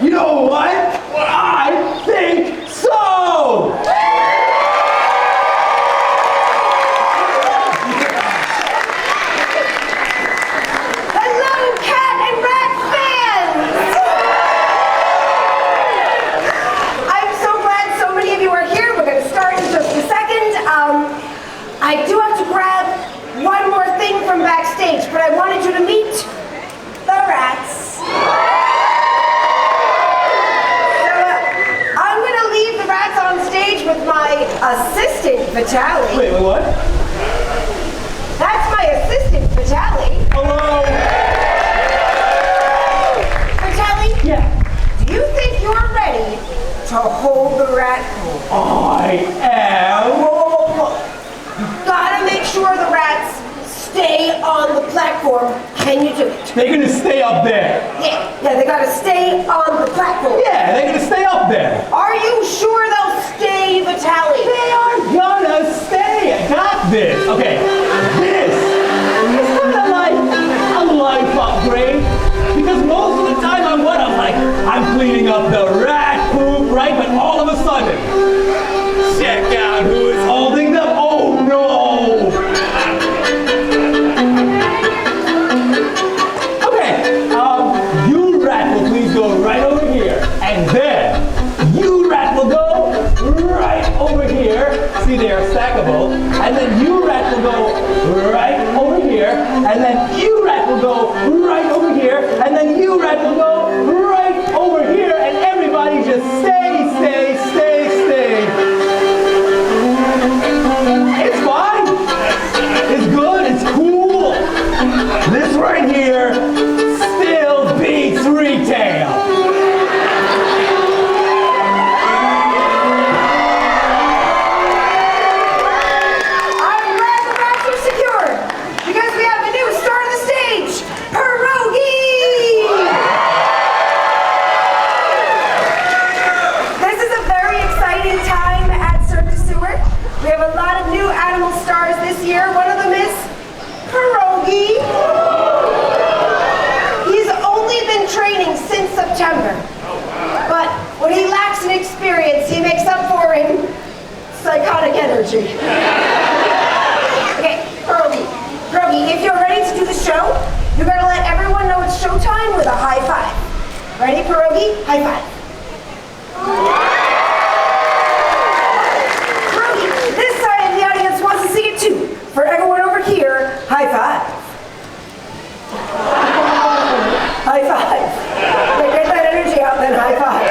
You know what? I think so! Hello, cat and rat fans! I'm so glad so many of you are here. We're going to start in just a second. I do have to grab one more thing from backstage, but I wanted you to meet the rats. So, I'm going to leave the rats on stage with my assistant, Vitaly. Wait, what? That's my assistant, Vitaly. Hello? Vitaly? Yeah. Do you think you're ready to hold the rat pool? I am. Gotta make sure the rats stay on the platform. Can you do it? They're gonna stay up there. Yeah, they gotta stay on the platform. Yeah, they're gonna stay up there. Are you sure they'll stay, Vitaly? They are gonna stay. I got this. Okay, this is kind of like a life upgrade because most of the time I'm cleaning up the rat poop, right? But all of a sudden, check out who is holding them. Oh no! Okay, you rat will please go right over here, and then you rat will go right over here. See, they are stackable, and then you rat will go right over here, and then you rat will go right over here, and then you rat will go right over here, and everybody just stay. It's fine. It's good. It's cool. This right here still beats retail. I'm glad the rats are secured because we have a new star on the stage, Pierogi! This is a very exciting time at Cirque We have a lot of new animal stars this year. One of them is Pierogi. He's only been training since September. But when he lacks in experience, he makes up for in psychotic energy. Okay, Pierogi, if you're ready to do the show, you're gonna let everyone know it's showtime with a high five. Ready, Pierogi? High five. For everyone over here, high five. High five. Okay, get that energy out then, high five.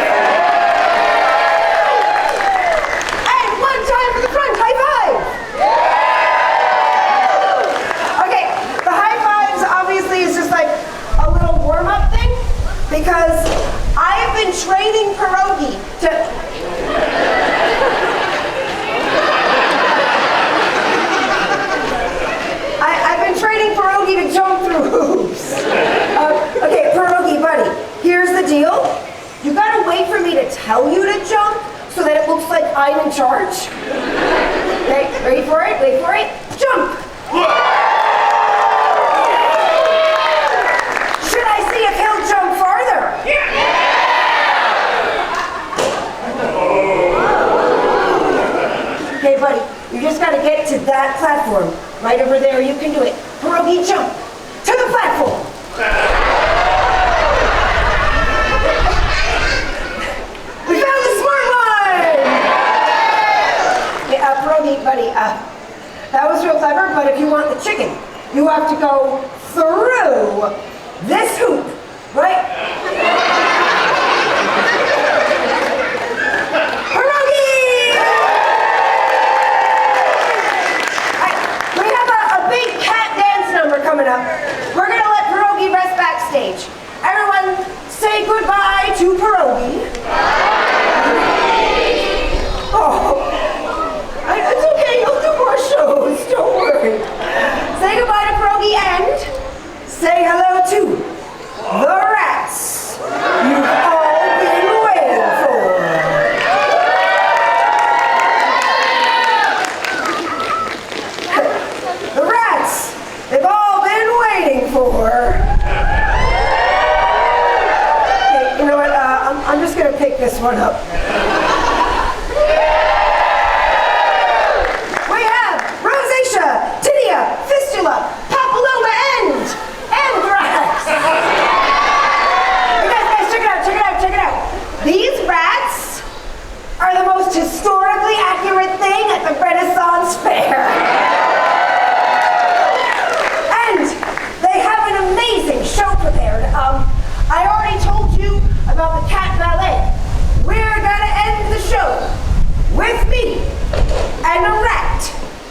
And one time for the front, high five. Okay, the high fives obviously is just like a little warm-up thing because I have been training Pierogi to... training Pierogi to jump through hoops. Okay, Pierogi, buddy, here's the deal. You gotta wait for me to tell you to jump so that it looks like I'm in charge. Okay, ready for it? Wait for it. Jump! Yeah. Should I see if he'll jump farther? Yeah. Okay, buddy, you just gotta get to that platform. Right over there, you can do it. Pierogi, jump to the platform. We found the smart one! Yeah, Pierogi, buddy, that was real clever, but if you want the chicken, you have to go through this hoop, right? Coming up. We're going to let Pierogi rest backstage. Everyone, say goodbye to Pierogi. Oh, it's okay. You'll do more shows. Don't worry. Say goodbye to Pierogi and this one up. We have rosacea, tinea, fistula, papilloma, and anthrax. You guys, check it out. These rats are the most historically accurate thing at the Renaissance Fair. And they have an amazing show prepared. I already told you about the cat ballet. We're gonna end the show with me and a rat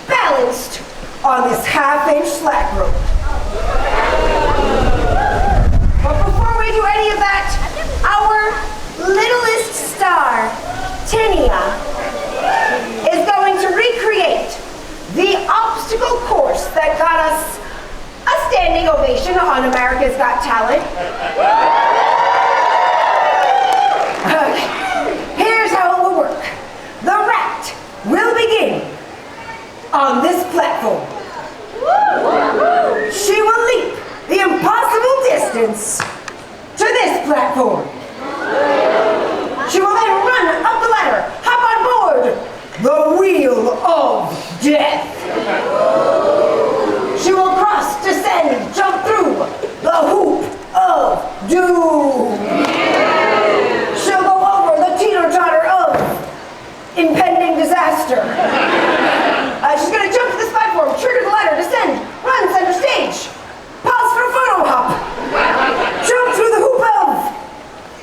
balanced on this half-inch slack rope. But before we do any of that, our littlest star, Tinia, is going to recreate the obstacle course that got us a standing ovation on America's Got Talent. Here's how it will work. The rat will begin on this platform. She will leap the impossible distance to this platform. She will then run up the ladder, hop on board the wheel of death. She will cross, descend, jump through the hoop of doom. She'll go over the teeter-totter of impending disaster. She's going to jump to this platform, trigger the ladder, descend, run center stage, pause for a photo hop, jump through the hoop of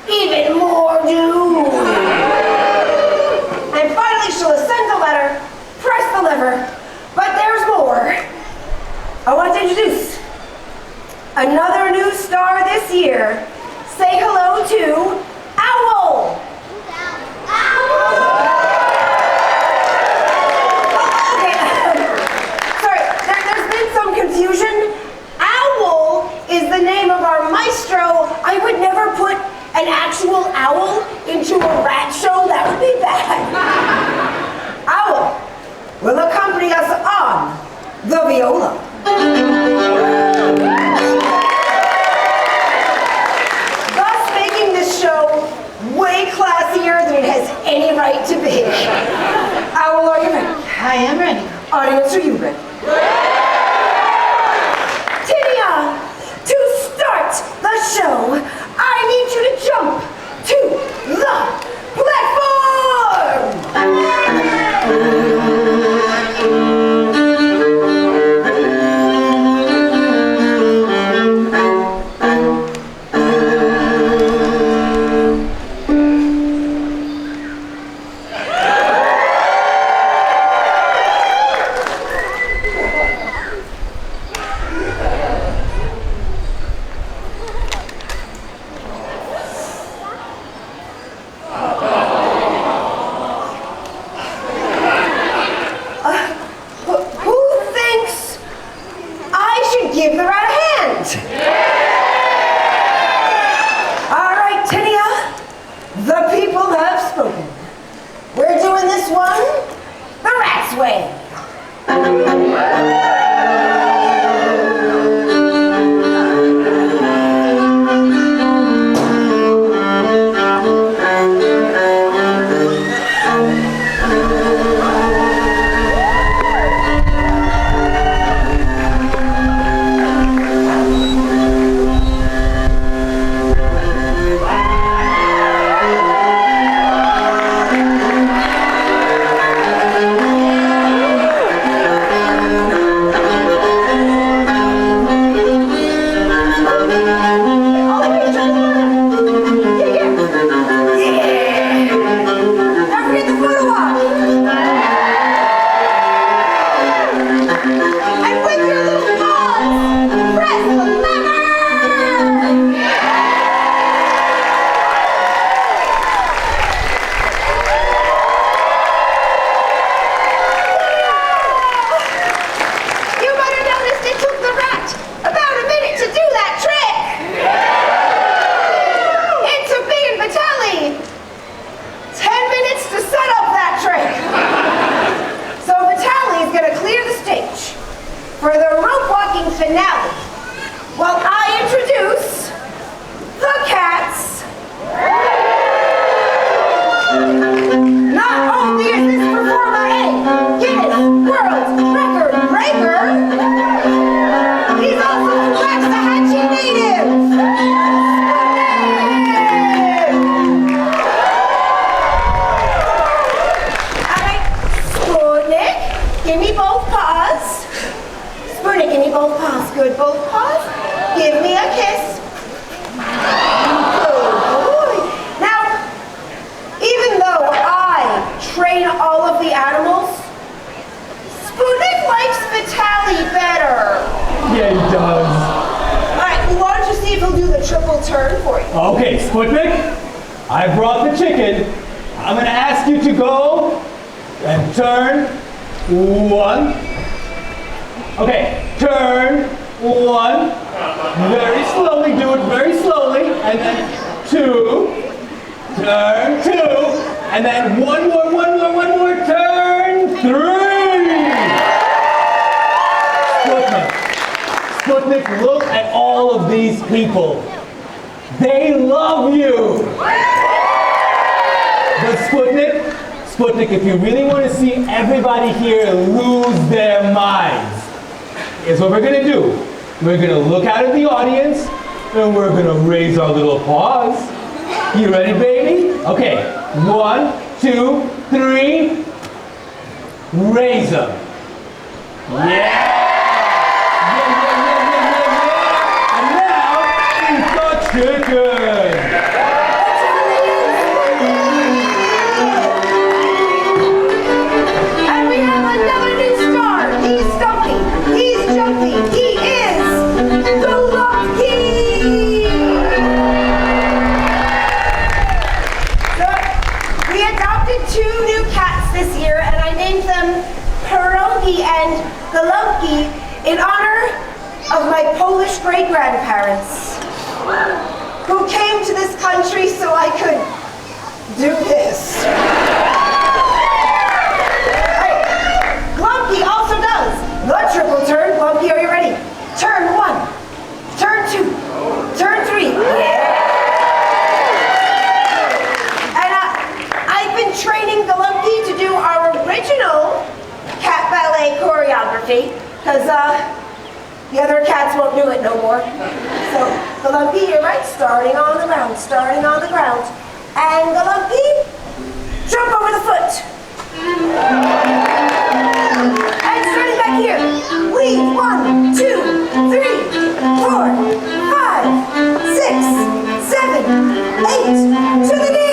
even more doom. And finally, she'll ascend the ladder, press the lever, but there's more. I want to introduce another new star this year. Say hello to Owl. Okay, sorry, there's been some confusion. Owl is the name of our maestro. I would never put an actual owl into a rat show. That would be bad. Owl will accompany us on the viola. Thus making this show way classier than it has any right to be. Owl, are you ready? I am ready. Audience, are you ready? Tinia, to start the show, I need you to jump to the platform! Give the rat a hand. All right, Tinia, the people have spoken. We're doing this one the rat's way. Sputnik, I brought the chicken. I'm going to ask you to go and turn 1. Okay, turn 1. Very slowly, do it very slowly. And then 2. Turn 2. And then one more, turn 3. Sputnik, look at all of these people. They love you. But Sputnik, if you really want to see everybody here lose their minds, here's what we're going to do. We're going to look out at the audience, and we're going to raise our little paws. You ready, baby? Okay, 1, 2, 3. Raise them. Yeah! And now, eat the chicken. And we have another new star. He's stumpy. He's jumpy. He is the Lucky. So we adopted 2 new cats this year, and I named them Pierogi and Golubki in honor of my Polish great-grandparents who came to this country so I could do this. Right. Golubki also does the triple turn. Golubki, are you ready? Turn 1, turn 2, turn 3. And I've been training Golubki to do our original cat ballet choreography, because the other cats won't do it no more. So, Golubki, you're right, starting on the ground. And Golubki, jump over the foot. And starting back here, lead 1, 2, 3, 4, 5, 6, 7, 8, to the knee.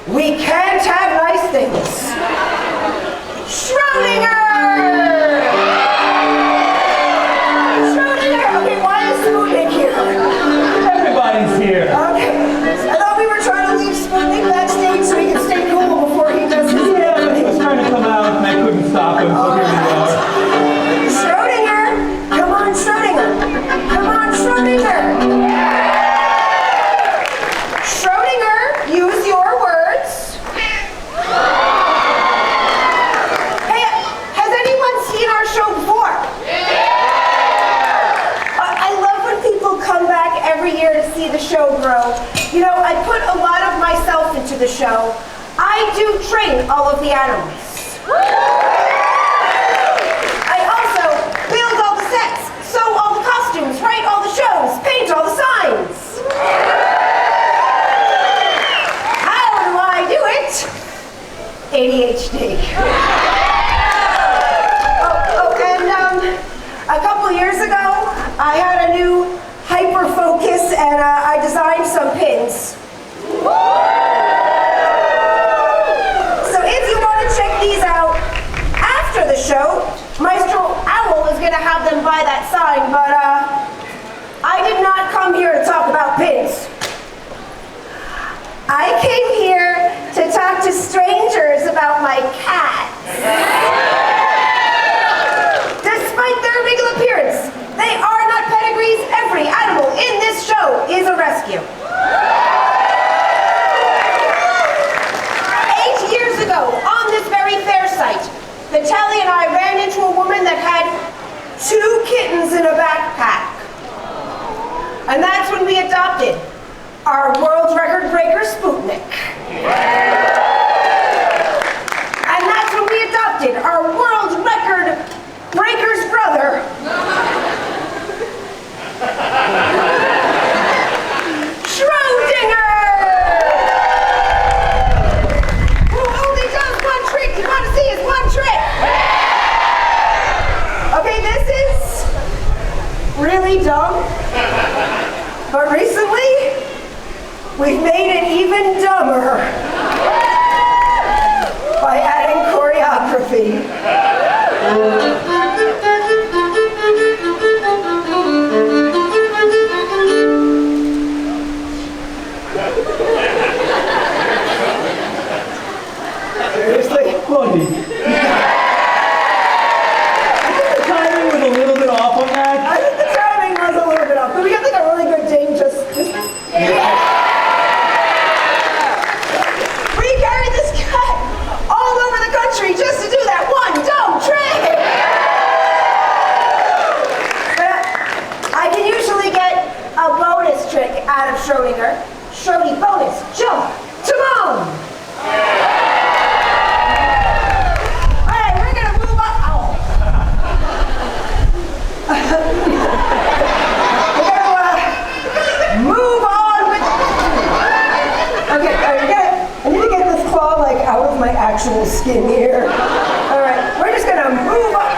We can't have nice things. Schrödinger! Okay, why is Sputnik here? Everybody's here. Okay, I thought we were trying to leave Sputnik backstage so he could stay cool before he does his Yeah, but he was trying to come out and I couldn't stop him, so here we are. Schrödinger! Come on, Schrödinger! Come on, Schrödinger! Schrödinger, use your words. Hey, has anyone seen our show before? I love when people come back every year to see the show grow. You know, I put a lot of myself into the show. I do train all of the animals. I also build all the sets, sew all the costumes, write all the shows, paint all the signs. ADHD. And a couple years ago, I had a new hyper focus and I designed some pins. So if you want to check these out after the show, Maestro Owl is going to have them by that sign, but I did not come here to talk about pins. I came here to talk to strangers about my cats. Despite their regal appearance, they are not pedigrees. Every animal in this show is a rescue. 8 years ago, on this very fair site, Vitaly and I ran into a woman that had 2 kittens in a backpack. And that's when we adopted our world record breaker, Sputnik. And that's when we adopted our world record breaker's brother. Schrödinger! Who only does one trick. You want to see his one trick? Okay, this is really dumb. recently, we've made it even dumber by adding choreography. Seriously? Buddy. I think the timing was a little bit off on that. I think the timing was a little bit off, but we got like a really good dame just. We carried this cat all over the country just to do that one dumb trick. But I can usually get a bonus trick out of Schrodinger. Schrody bonus, jump to mom. Alright, we're gonna move on. Oh. Move on with. Okay, I need to get this claw like out of my actual skin here. All right, we're just gonna move on.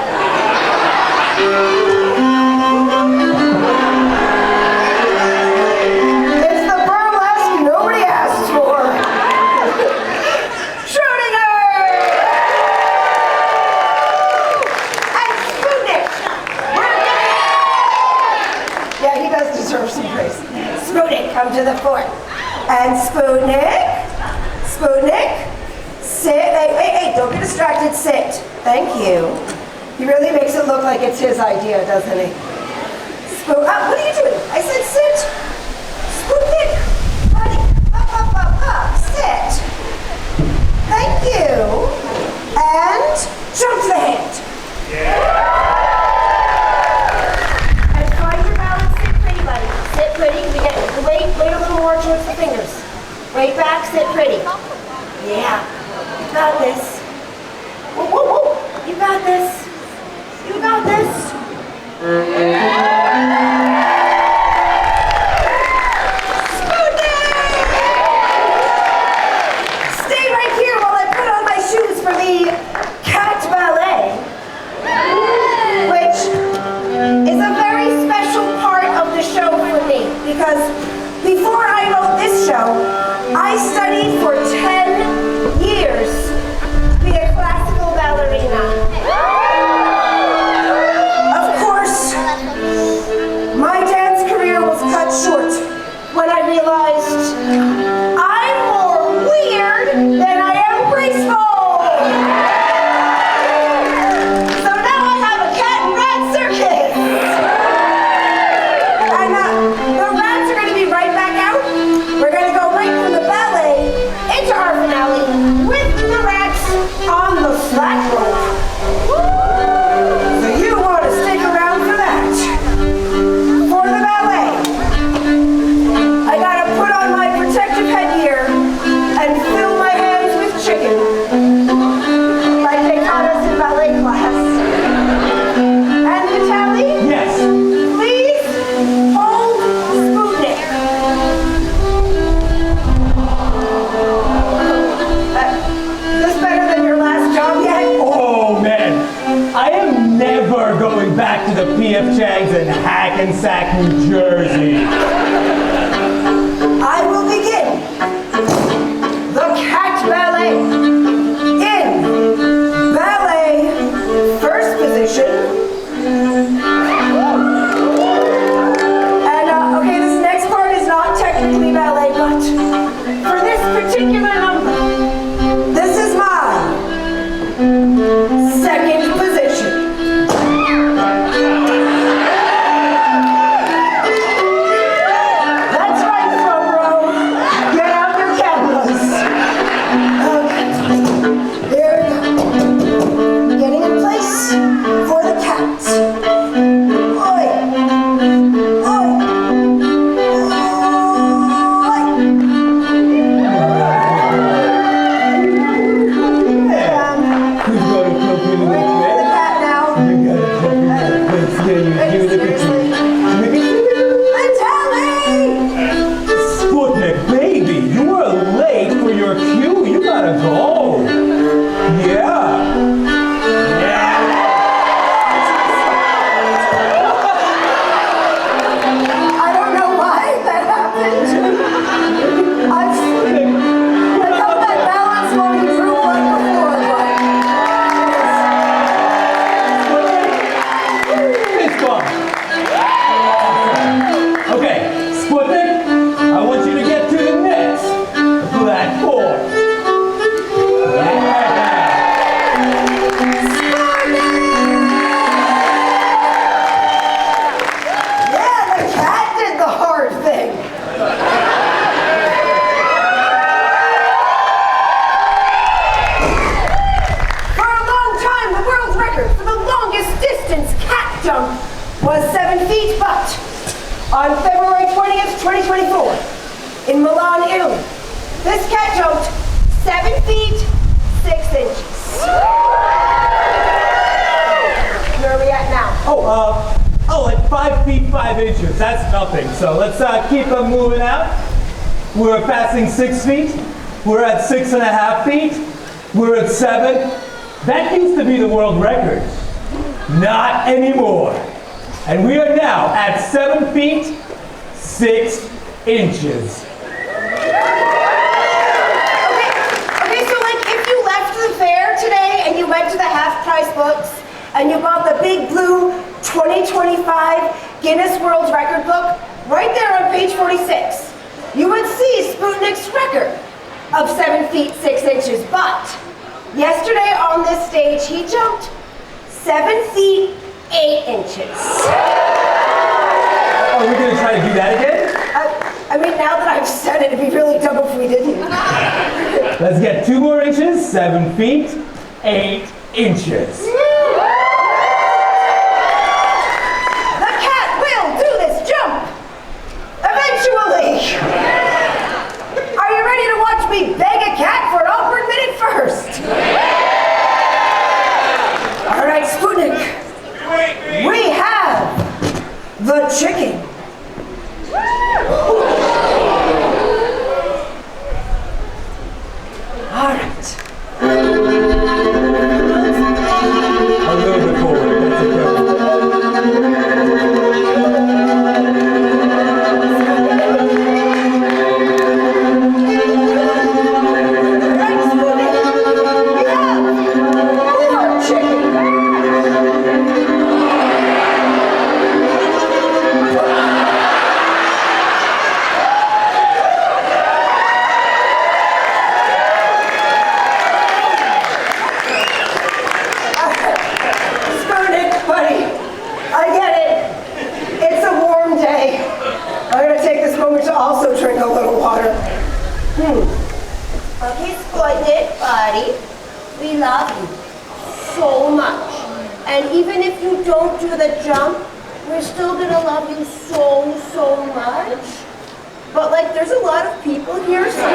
It's the burlesque nobody asked for. Schrodinger and Sputnik. Yeah, he does deserve some praise. Sputnik, come to the fort. And Sputnik, sit. Hey, don't get distracted, sit. Thank you. He really makes it look like it's his idea, doesn't he? What are you doing? I said sit. Sputnik, buddy, up, sit. Thank you. And jump the hand. And find your balance, sit pretty, buddy. Sit pretty, wait a little more towards the fingers. Wait back, sit pretty. Yeah, you got this. Whoa, whoa, whoa, you got this. You got this. Sputnik! Stay right here while I put on my shoes for the cat ballet, which is a very special part of the show for me because before I wrote this show, I studied for 10 years to be a classical ballerina. Of course, my dance career was cut short when I realized I'm more weird than I am graceful. So now I have a cat and rat circus. And the rats are going to be right back out. We're going to go right from the ballet 2024, in Milan, Italy. This cat jumped 7 feet, 6 inches. Where are we at now? At 5 feet, 5 inches. That's nothing. So let's keep them moving out. We're passing 6 feet. We're at 6.5 feet. We're at 7. That used to be the world record. Not anymore. And we are now at 7 feet, 6 inches. Okay, so like if you left the fair today and you went to the half-price books and you bought the big blue 2025 Guinness World Record book, right there on page 46, you would see Sputnik's record of 7 feet, 6 inches. But yesterday on this stage, he jumped 7 feet, 8 inches. Are we going to try to do that again? I mean, now that I've said it, it'd be really dumb if we didn't. Let's get 2 more inches. 7 feet, 8 inches. The cat will do this jump. Eventually. Are you ready to watch me beg a cat for an awkward minute first? All right, Sputnik. We have the chicken. All right. A little bit forward. That's a good. Right, Sputnik. We have more chicken. Sputnik, buddy, I get it. It's a warm day. I'm gonna take this moment to also drink a little water. Okay, Sputnik, buddy, we love you so much. And even if you don't do the jump, we're still gonna love you so, so much. But like, there's a lot of people here, so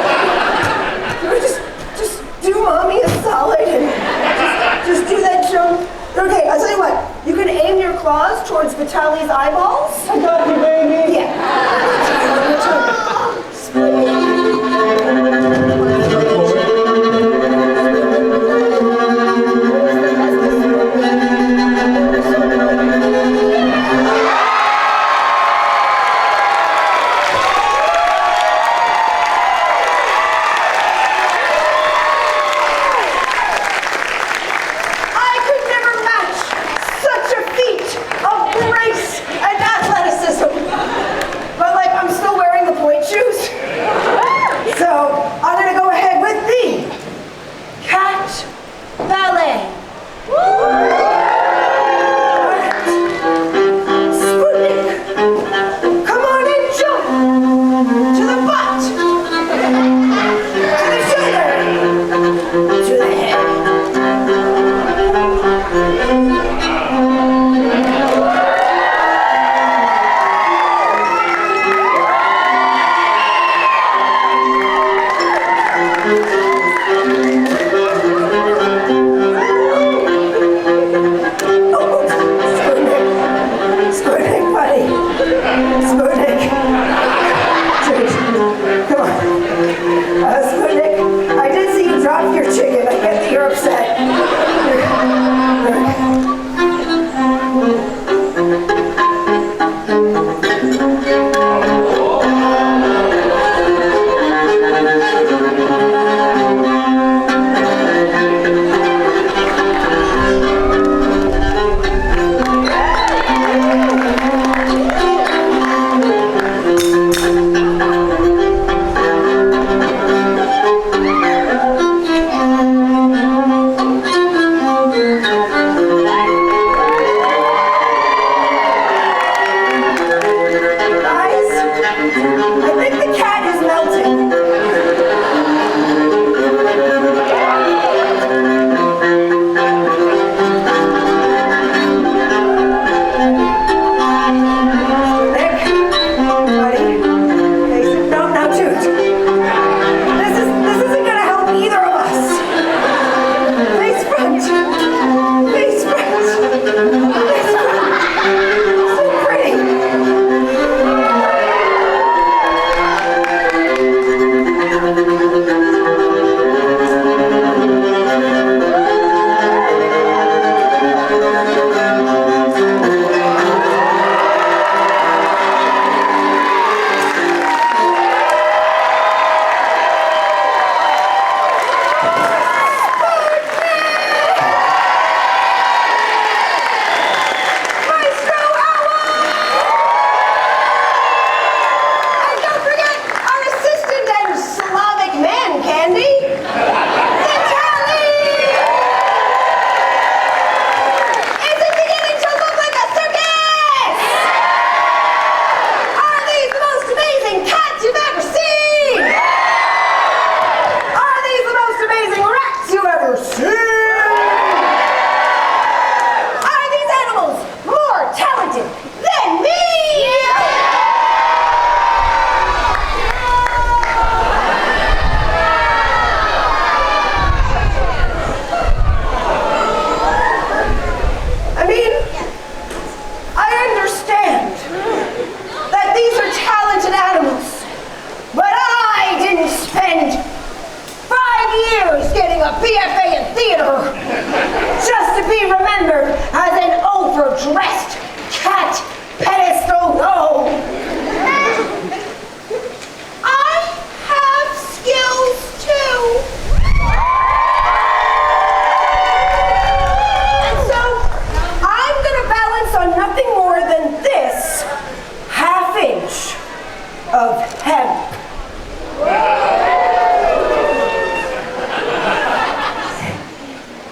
just do mommy a solid and just do that jump. Okay, I'll tell you what. You can aim your claws towards Vitaly's eyeballs. I got you, baby. Yeah. I could never match such a feat of grace and athleticism. But like, I'm still wearing the point shoes. So I'm gonna go ahead with the cat ballet. Alright. Sputnik, come on and jump to the butt, to the shoulder, to the head. Sputnik, buddy. Sputnik. Dude, come on. Sputnik, I did see you drop your chicken. I get that you're upset.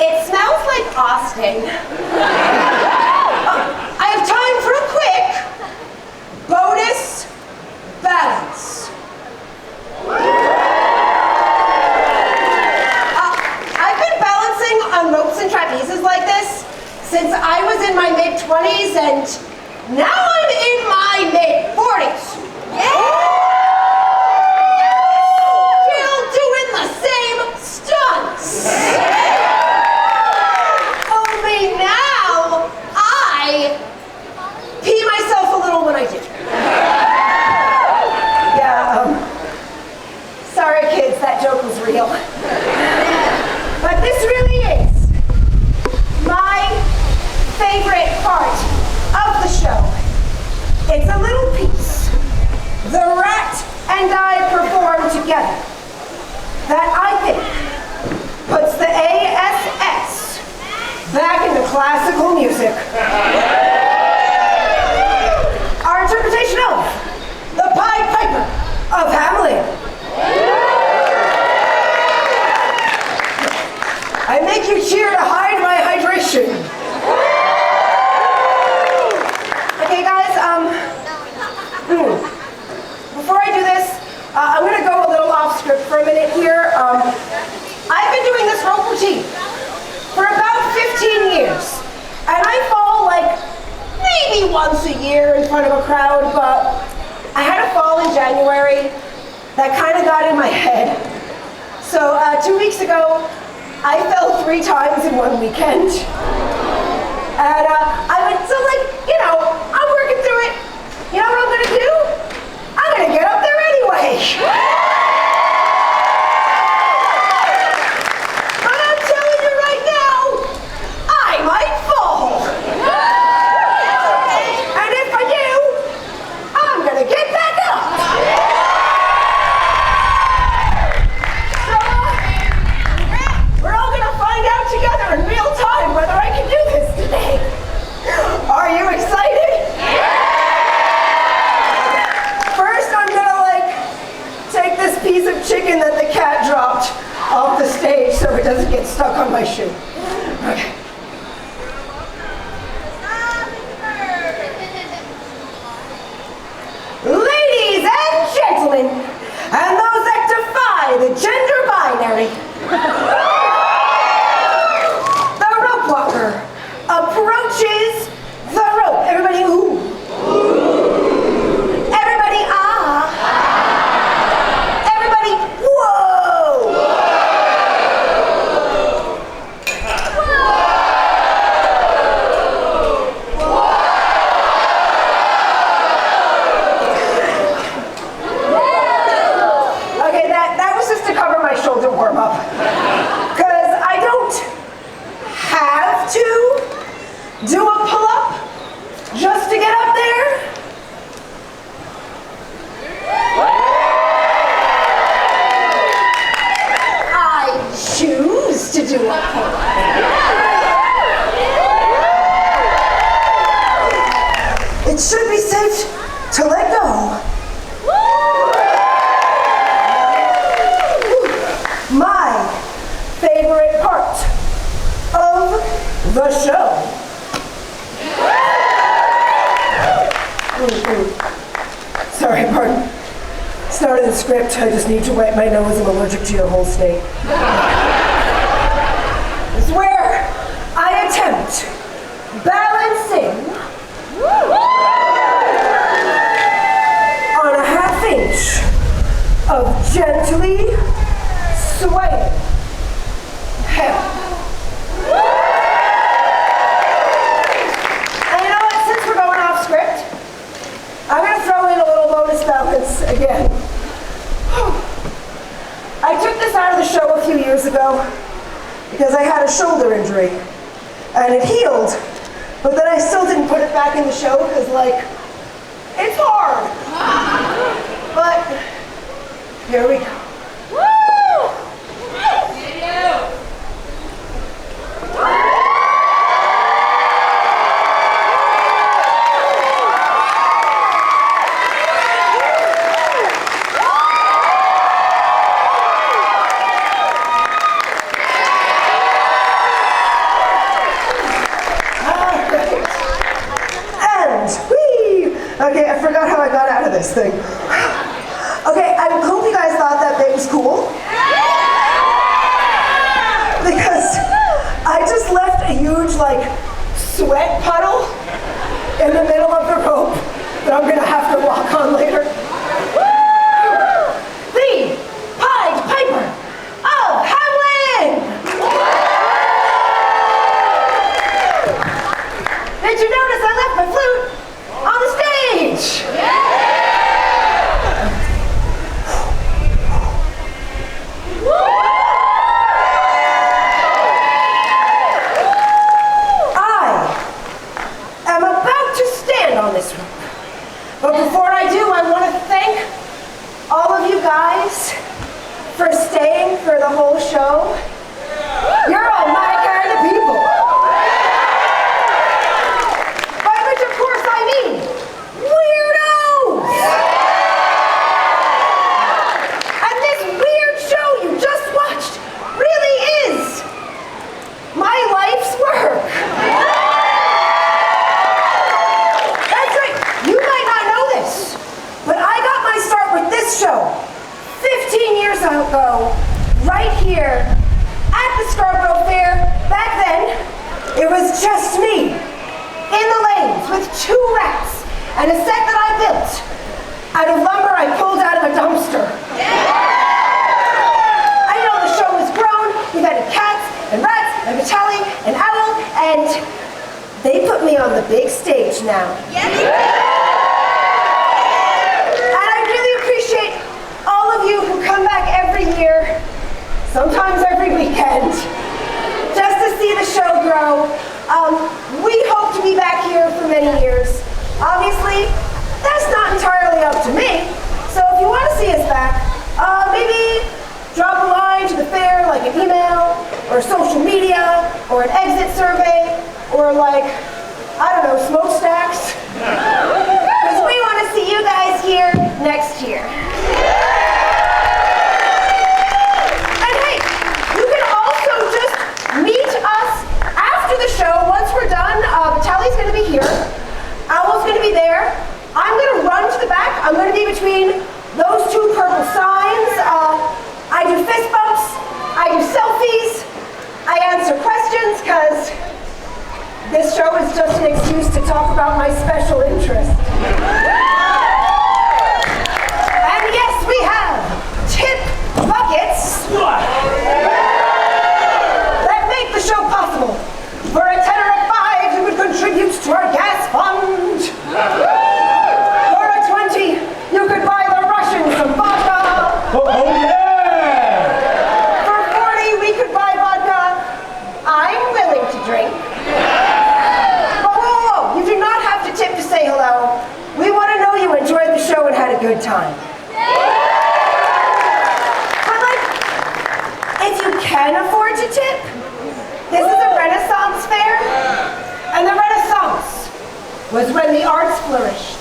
It smells like Austin. I have time for a quick bonus balance. I've been balancing on ropes and trapezes like this since I was in my mid-20s, and now I'm in my mid-40s. Still doing the same stunts. Only now I pee myself a little when I do. Yeah, sorry kids, that joke was real. But this really is my favorite part of the show. It's a little piece the rat and I perform together that I think puts the ASS back into classical music. Our interpretation of the Pied Piper of Hamelin. I make you cheer to hide my hydration. Okay, guys, before I do this, I'm gonna go a little off script for a minute here. I've been doing this rope routine for about 15 years, and I fall like maybe once a year in front of a crowd, but I had a fall in January that kind of got in my head. So 2 weeks ago, I fell 3 times in one weekend. And I went, so like, you know, I'm working through it. You know what I'm gonna do? I'm gonna get up there anyway. But I'm telling you right now, I might fall. And if I do, I'm gonna get back up. So, we're all gonna find out together in real time whether I can do this today. Are you excited? First, I'm gonna take this piece of chicken that the cat dropped off the stage so it doesn't get stuck on my shoe. Okay. Ladies and gentlemen, and those that defy the gender binary, the rope walker approaches the rope. Everybody, ooh. Everybody, ah. Everybody, whoa. Okay, that was just to cover my shoulder warm up. Because I don't have to do a pull-up just to get up there. I choose to do a pull-up. It should be safe to let go. My favorite part of the show. Sorry, pardon. It's not in the script. I just need to wipe my nose. I'm allergic to your whole state. It's where I attempt balancing on a half-inch of gently swaying hair. And you know what? Since we're going off script, I'm going to throw in a little bonus balance again. I took this out of the show a few years ago because I had a shoulder injury and it healed, but then I still didn't put it back in the show because, it's hard. But here we go. that I'm gonna have to walk on later. The Pied Piper of Hamlin! Did you notice I left my flute on the stage? On this rope. But before I do, I want to thank all of you guys for staying for the whole show. You're all my kind of people. By which, of course, I mean weirdos. And this weird show you just watched really is my life's work. Show 15 years ago, right here at the Scarborough Fair. Back then, it was just me in the lanes with 2 rats and a set that I built out of lumber I pulled out of a dumpster. I know the show has grown. We've had cats and rats and Vitaly and Owl, and they put me on the big stage now. You who come back every year, sometimes every weekend, just to see the show grow. We hope to be back here for many years. Obviously, that's not entirely up to me. So if you want to see us back, maybe drop a line to the fair, like an email, or social media, or an exit survey, or like, I don't know, smokestacks. Because we want to see you guys here next year. Vitaly's going to be here. Owl's going to be there. I'm going to run to the back. I'm going to be between those 2 purple signs. I do fist bumps. I do selfies. I answer questions because this show is just an excuse to talk about my special interest. And yes, we have tip buckets that make the show possible. For a tenor of 5, you would contribute to our gas fund. For a 20, you could buy the Russians some vodka. Oh yeah! For 40, we could buy vodka. I'm willing to drink. But whoa, you do not have to tip to say hello. We want to know you enjoyed the show and had a good time. But if you can afford to tip, this is a Renaissance fair, and the Renaissance was when the arts flourished.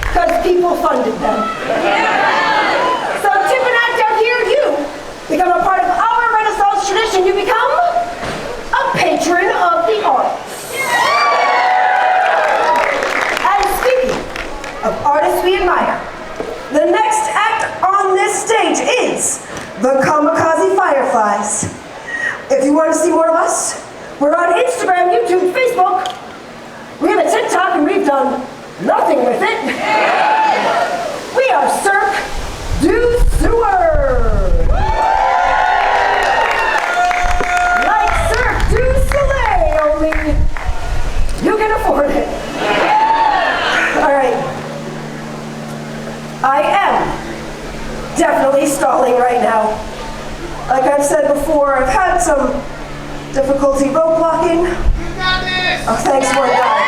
Because people funded them. So tip and act out here, you become a part of our Renaissance tradition. You become a patron of the arts. And speaking of artists we admire, the next act on this stage is the Kamikaze Fireflies. If you want to see more of us, we're on Instagram, YouTube, Facebook. We have a TikTok and we've done nothing with it. We are Cirque du Sewer. Like Cirque du Soleil, only you can afford it. All right. I am definitely stalling right now. Like I've said before, I've had some difficulty rope blocking. You got this! Oh, thanks for that.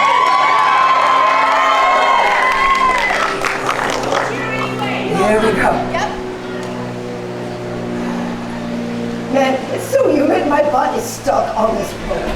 Here we go. Man, it's so humid, my butt is stuck on this rope.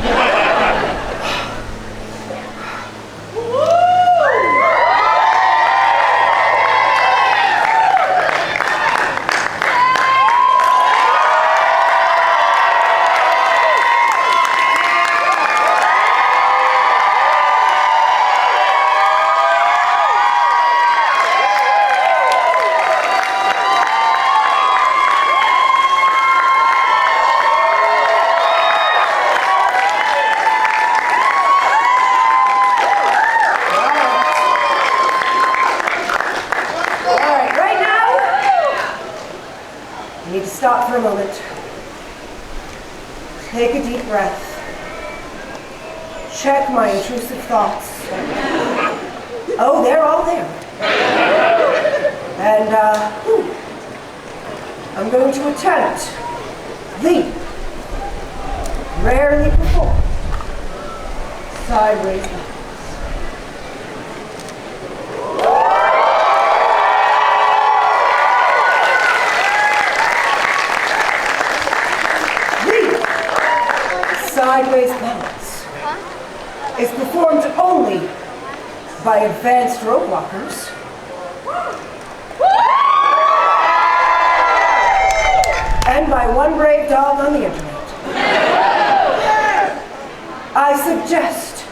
Stop for a moment. Take a deep breath. Check my intrusive thoughts. Oh, they're all there. And, I'm going to attempt the rarely performed sideways balance. Sideways balance is performed only by advanced rope walkers and by one brave dog on the internet. I suggest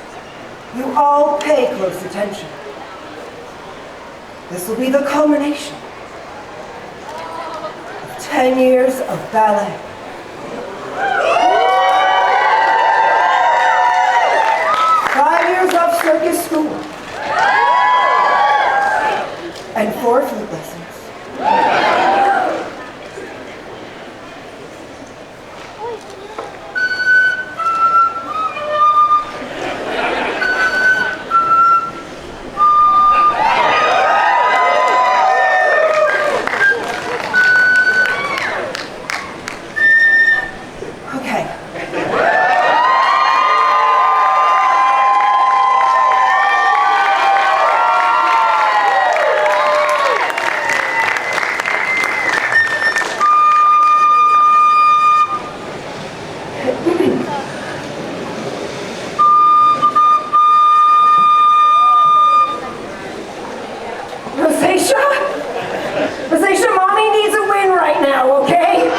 you all pay close attention. This will be the culmination of 10 years of ballet. 5 years of circus school, and 4 flute lessons. Rosacea, mommy needs a win right now, okay?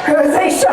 Rosacea,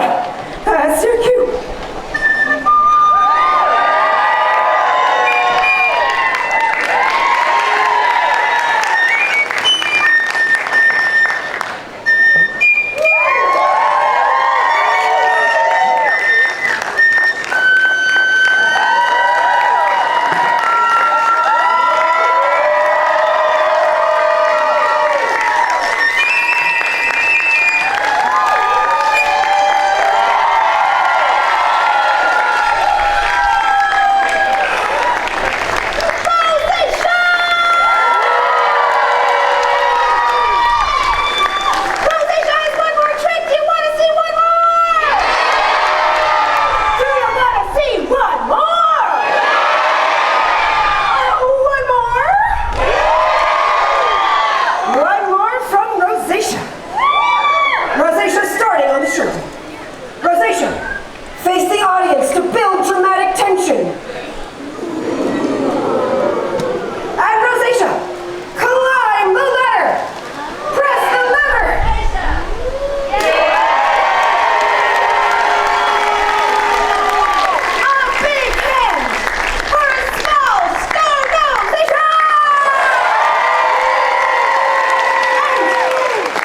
Cirque. Rosacea, face the audience to build dramatic tension. And Rosacea, climb the ladder. Press the lever. A big hand for a small stone Rosacea. And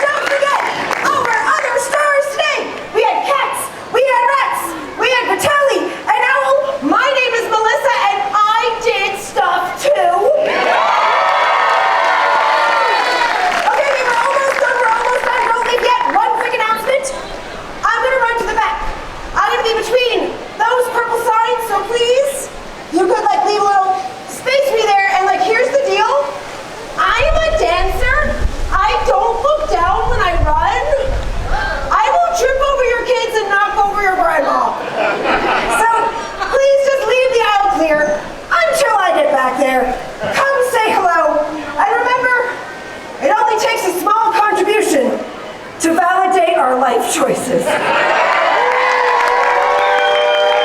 don't forget, our other stars today. We had cats, we had rats, we had Vitelli, an owl. My name is Melissa, and I did stuff too. Okay, we're almost done. Don't leave yet. One quick announcement. I'm gonna run to the back. I'm gonna be between those purple signs, so please, you could like leave a little space for me there, and like here's the deal. I'm a dancer. I don't look down when I run. I won't trip over your kids and knock over your grandma. So please just leave the aisle clear until I get back there. Come say hello. And remember, it only takes a small contribution to validate our life choices.